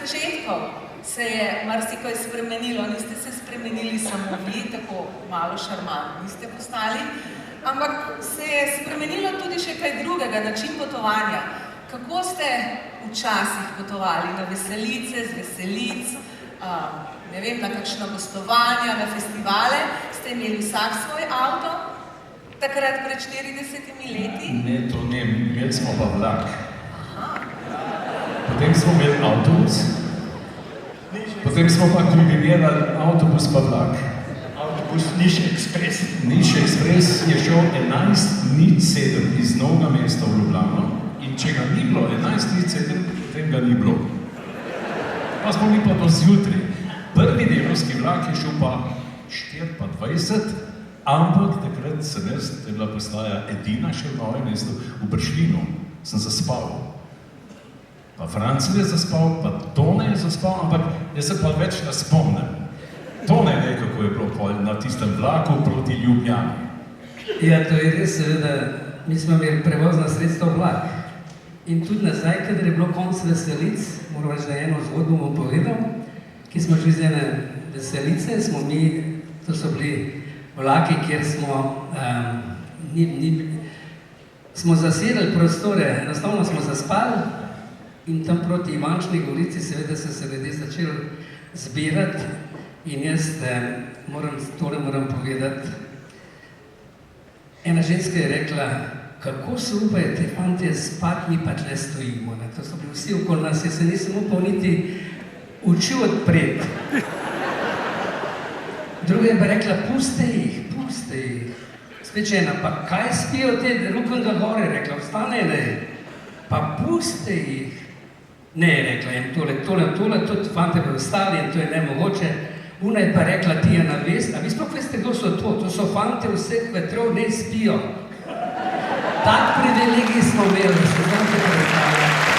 začetkov se je marsikaj spremenilo, niste se spremenili samo vi, tako malo šarmantni niste postali, ampak se je spremenilo tudi še kaj drugega, način potovanja. Kako ste včasih potovali na veselice, z veselic, ne vem, na kakšna gostovanja, na festivale? Ste imeli vsak svoj avto, takrat pred 40 leti? Ne, to ne, imeli smo pa vlak. Potem smo imeli avtobus, potem smo pa kombinirali avtobus pa vlak. Avtobus Niš Ekspres. Niš Ekspres je šel 11:07 iz Novega Mesta v Ljubljano in če ga ni bilo 11:07, potem ga ni bilo. Pa smo mi pa do zjutraj. Prvi delavski vlak je šel pa 4:20, ampak takrat sem jaz, to je bila postaja edina še v Novem mestu, v Bršljinu, sem zaspal. Pa Franci je zaspal, pa Tone je zaspal, ampak jaz se pa več ne spomnim. Tone ne, kako je bilo na tistem vlaku proti Ljubljani. Ja, to je res, seveda, mi smo imeli prevozna sredstva vlak. In tudi nazaj, kadar je bilo konc veselic, moram reči, da eno zgodbo bom povedal, ki smo šli z ene veselice, smo mi, to so bili vlaki, kjer smo zasedali prostore, enostavno smo zaspali in tam proti Ivančni Gorici seveda so se ljudje začeli zbirati in jaz moram povedati. Ena ženska je rekla, kako se upajo te fantje spati, mi pa tle stojimo. To so bili vsi okoli nas, jaz se nisem upal niti oči odpreti. Druga je pa rekla, puste jih. Spet še ena, pa kaj spijo te Rukenga gore, je rekla, vstane ne, pa puste jih. Ne, je rekla, in tole, tudi fante bi vstali in to je nemogoče. Una je pa rekla, ti je na vest, a vi sploh veste, kdo so to? To so fante vseh vetrov, ne spijo. Tak privilegij smo imeli, se znam te predstavljati.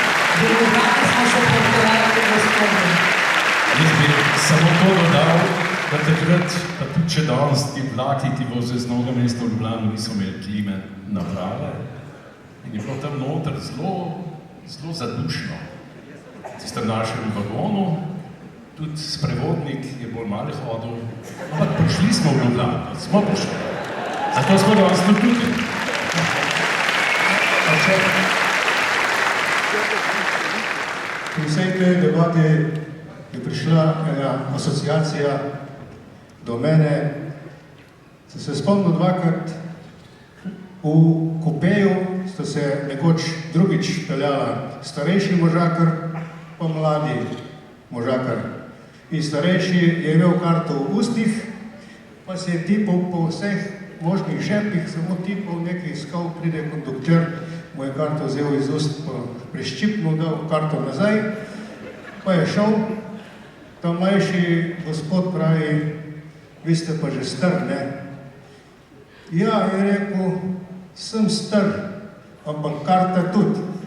Demokrati smo se predstavljali, gospodine. Jaz bi samo to dodal, da takrat, pa tudi če danes ti vlaki, ki vozijo z Novega Mesta v Ljubljano, niso imeli klime naprave in je bilo tam noter zelo zadušno. V tistem našem vagonu, tudi sprevodnik je bolj mali hodil, ampak prišli smo v Ljubljano, smo prišli. Zato smo danes tudi tukaj. V vsej tej debati je prišla ena asociacija do mene. Sem se spomnil dvakrat v kupeju, sta se nekoč drugič peljala starejši možakar pa mladi možakar. In starejši je imel karto v ustih, pa se je tipal po vseh možnih žepih, samo tipal nekaj iskal, pride kondukter, mu je karto vzel iz ust, preščipnil, dal karto nazaj, pa je šel. Ta mlajši gospod pravi, vi ste pa že star, ne? Ja, je rekel, sem star, ampak karta tudi.